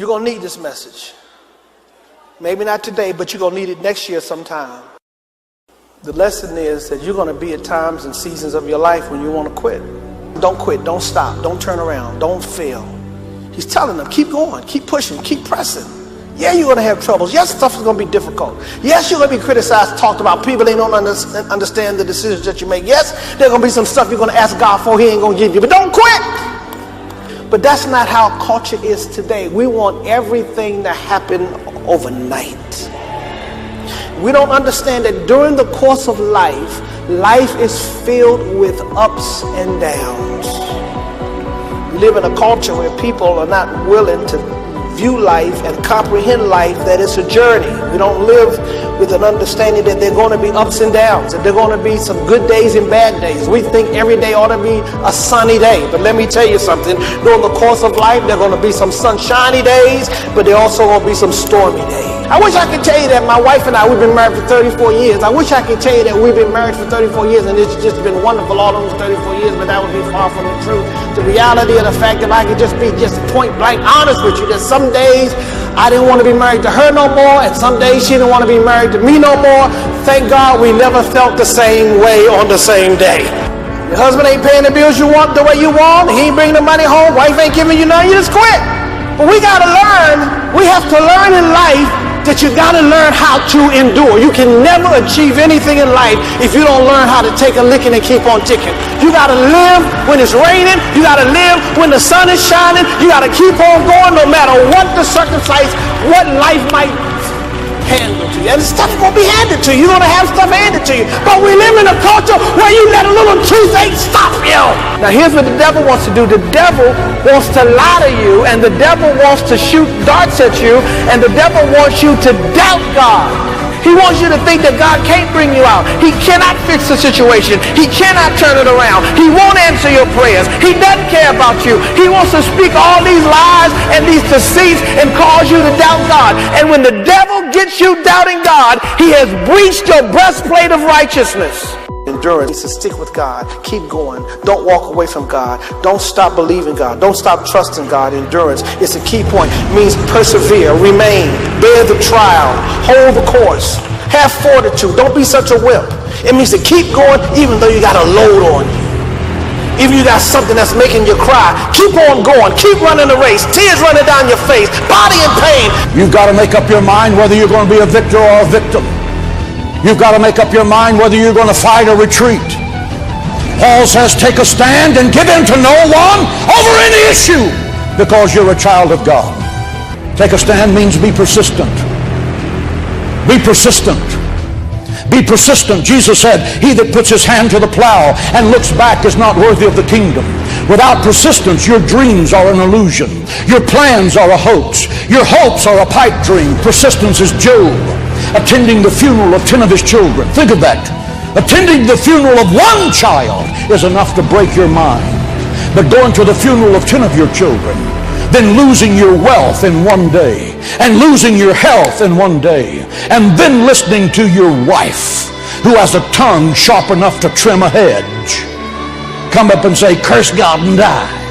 You're going to need this message. Maybe not today, but you're going to need it next year sometime. The lesson is that you're going to be at times and seasons of your life when you want to quit. Don't quit. Don't stop. Don't turn around. Don't fail. He's telling them, keep going, keep pushing, keep pressing. Yeah, you're going to have troubles. Yes, stuff is going to be difficult. Yes, you're going to be criticized, talked about. People, they don't understand the decisions that you make. Yes, there's going to be some stuff you're going to ask God for. He ain't going to give you. But don't quit. But that's not how culture is today. We want everything to happen overnight. We don't understand that during the course of life, life is filled with ups and downs. We live in a culture where people are not willing to view life and comprehend life, that it's a journey. We don't live with an understanding that there are going to be ups and downs, that there are going to be some good days and bad days. We think every day ought to be a sunny day. But let me tell you something, during the course of life, there are going to be some sunshiny days, but there are also going to be some stormy days. I wish I could tell you that my wife and I, we've been married for 34 years. I wish I could tell you that we've been married for 34 years and it's just been wonderful all those 34 years, but that would be far from the truth. The reality of the fact that I could just be point blank honest with you, that some days I didn't want to be married to her no more, and some days she didn't want to be married to me no more. Thank God we never felt the same way on the same day. Your husband ain't paying the bills you want the way you want, he ain't bringing the money home, wife ain't giving you nothing, you just quit. But we got to learn, we have to learn in life that you got to learn how to endure. You can never achieve anything in life if you don't learn how to take a licking and keep on ticking. You got to live when it's raining. You got to live when the sun is shining. You got to keep on going no matter what the circumstance, what life might handle to you. And stuff's going to be handed to you. You're going to have stuff handed to you. But we live in a culture where you let a little toothache stop you. Now here's what the devil wants to do. The devil wants to lie to you, and the devil wants to shoot darts at you, and the devil wants you to doubt God. He wants you to think that God can't bring you out. He cannot fix the situation. He cannot turn it around. He won't answer your prayers. He doesn't care about you. He wants to speak all these lies and these deceits and cause you to doubt God. And when the devil gets you doubting God, he has breached your breastplate of righteousness. Endurance is to stick with God. Keep going. Don't walk away from God. Don't stop believing God. Don't stop trusting God. Endurance is a key point. It means persevere, remain, bear the trial, hold the course, have fortitude. Don't be such a wimp. It means to keep going even though you got a load on you. Even you got something that's making you cry. Keep on going. Keep running the race. Tears running down your face. Body in pain. You've got to make up your mind whether you're going to be a victor or a victim. You've got to make up your mind whether you're going to fight or retreat. Paul says, take a stand and give in to no one over any issue because you're a child of God. Take a stand means be persistent. Be persistent. Be persistent. Jesus said, he that puts his hand to the plow and looks back is not worthy of the kingdom. Without persistence, your dreams are an illusion. Your plans are a hoax. Your hopes are a pipe dream. Persistence is Job attending the funeral of 10 of his children. Think of that. Attending the funeral of one child is enough to break your mind. But going to the funeral of 10 of your children, then losing your wealth in one day, and losing your health in one day, and then listening to your wife, who has a tongue sharp enough to trim a hedge, come up and say, curse God and die.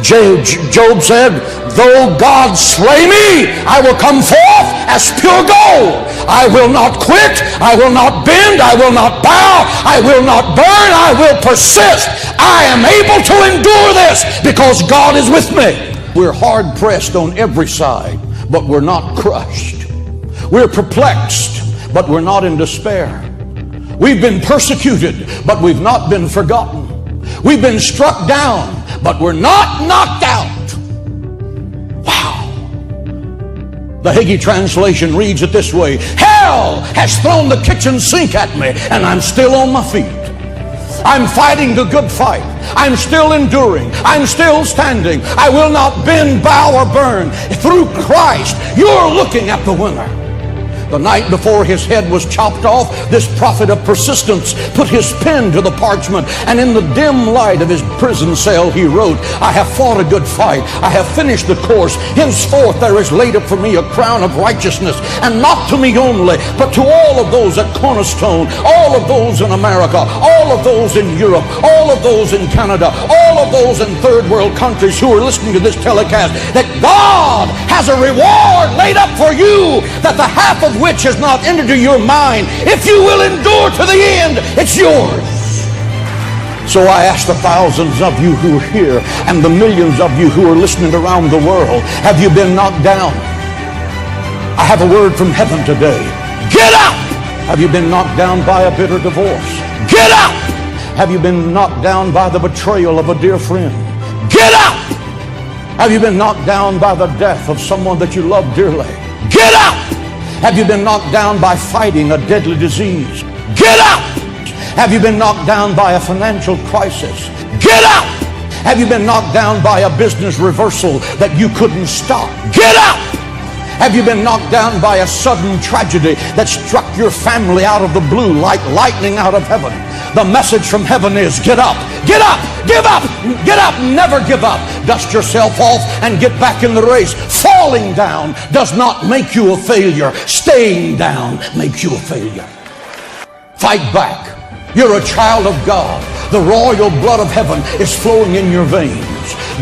Job said, though God slay me, I will come forth as pure gold. I will not quit. I will not bend. I will not bow. I will not burn. I will persist. I am able to endure this because God is with me. We're hard pressed on every side, but we're not crushed. We're perplexed, but we're not in despair. We've been persecuted, but we've not been forgotten. We've been struck down, but we're not knocked out. Wow. The Hagee translation reads it this way: hell has thrown the kitchen sink at me, and I'm still on my feet. I'm fighting the good fight. I'm still enduring. I'm still standing. I will not bend, bow, or burn. Through Christ, you're looking at the winner. The night before his head was chopped off, this prophet of persistence put his pen to the parchment, and in the dim light of his prison cell he wrote, I have fought a good fight. I have finished the course. Henceforth there is laid up for me a crown of righteousness, and not to me only, but to all of those at Cornerstone, all of those in America, all of those in Europe, all of those in Canada, all all of those in third world countries who are listening to this telecast, that God has a reward laid up for you, that the half of which has not entered into your mind. If you will endure to the end, it's yours. So I ask the thousands of you who are here and the millions of you who are listening around the world, have you been knocked down? I have a word from heaven today. Get up! Have you been knocked down by a bitter divorce? Get up! Have you been knocked down by the betrayal of a dear friend? Get up! Have you been knocked down by the death of someone that you love dearly? Get up! Have you been knocked down by fighting a deadly disease? Get up! Have you been knocked down by a financial crisis? Get up! Have you been knocked down by a business reversal that you couldn't stop? Get up! Have you been knocked down by a sudden tragedy that struck your family out of the blue like lightning out of heaven? The message from heaven is, get up, get up, give up, get up, never give up. Dust yourself off and get back in the race. Falling down does not make you a failure. Staying down makes you a failure. Fight back. You're a child of God. The royal blood of heaven is flowing in your veins.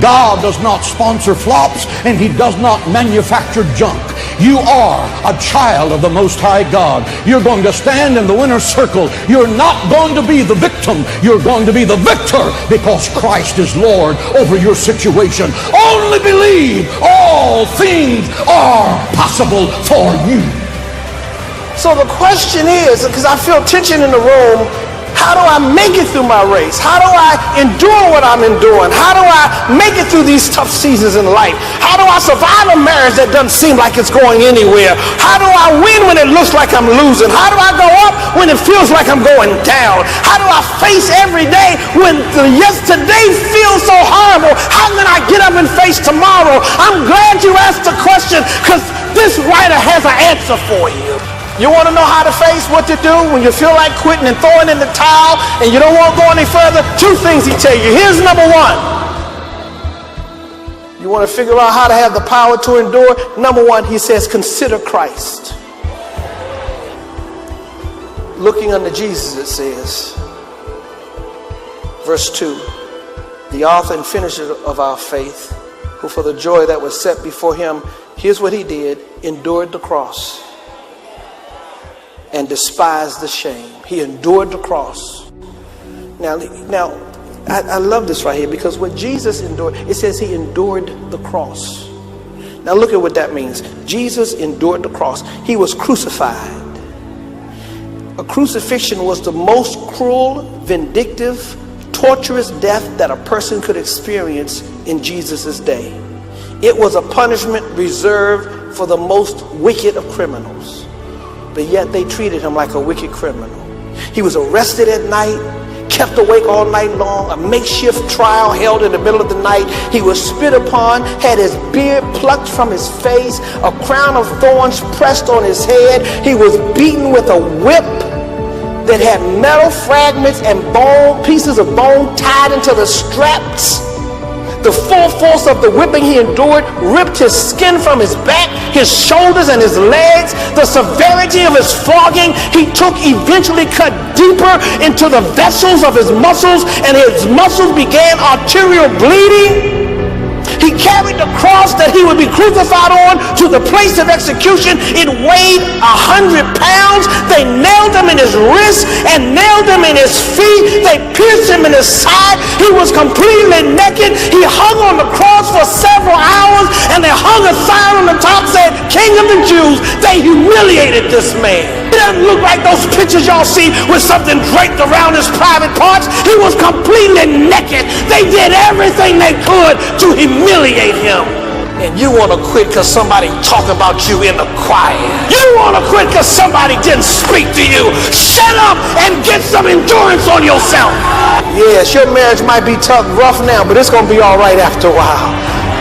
God does not sponsor flops, and he does not manufacture junk. You are a child of the Most High God. You're going to stand in the winner's circle. You're not going to be the victim. You're going to be the victor, because Christ is Lord over your situation. Only believe all things are possible for you. So the question is, because I feel tension in the room, how do I make it through my race? How do I endure what I'm enduring? How do I make it through these tough seasons in life? How do I survive a marriage that doesn't seem like it's going anywhere? How do I win when it looks like I'm losing? How do I go up when it feels like I'm going down? How do I face every day when yesterday feels so horrible? How can I get up and face tomorrow? I'm glad you asked the question, because this writer has an answer for you. You want to know how to face, what to do when you feel like quitting and throwing in the towel and you don't want to go any further? Two things he tells you. Here's number one. You want to figure out how to have the power to endure? Number one, he says, consider Christ. Looking unto Jesus, it says, verse 2, the author and finisher of our faith, who for the joy that was set before him, here's what he did, endured the cross and despised the shame. He endured the cross. Now, I love this right here, because what Jesus endured, it says he endured the cross. Now look at what that means. Jesus endured the cross. He was crucified. A crucifixion was the most cruel, vindictive, torturous death that a person could experience in Jesus' day. It was a punishment reserved for the most wicked of criminals. But yet they treated him like a wicked criminal. He was arrested at night, kept awake all night long, a makeshift trial held in the middle of the night. He was spit upon, had his beard plucked from his face, a crown of thorns pressed on his head. He was beaten with a whip that had metal fragments and bone, pieces of bone tied into the straps. The full force of the whipping he endured ripped his skin from his back, his shoulders, and his legs. The severity of his flogging he took eventually cut deeper into the vessels of his muscles, and his muscles began arterial bleeding. He carried the cross that he would be crucified on to the place of execution. It weighed 100 pounds. They nailed him in his wrists and nailed him in his feet. They pierced him in his side. He was completely naked. He hung on the cross for several hours, and they hung a sign on the top saying, King of the Jews. They humiliated this man. It doesn't look like those pictures y'all see with something draped around his private parts. He was completely naked. They did everything they could to humiliate him. And you want to quit because somebody talked about you in the choir. You want to quit because somebody didn't speak to you. Shut up and get some endurance on yourself. Yes, your marriage might be tough, rough now, but it's going to be all right after a while.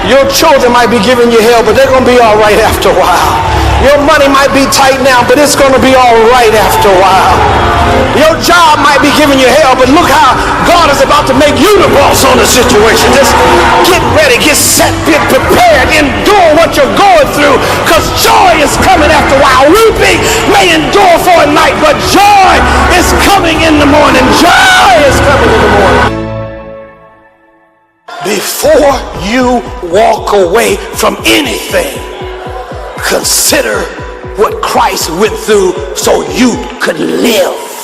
Your children might be giving you hell, but they're going to be all right after a while. Your money might be tight now, but it's going to be all right after a while. Your job might be giving you hell, but look how God is about to make you the boss on the situation. Just get ready, get set, get prepared, endure what you're going through, because joy is coming after a while. Weeping may endure for a night, but joy is coming in the morning. Joy is coming in the morning. before you walk away from anything, consider what Christ went through so you could live.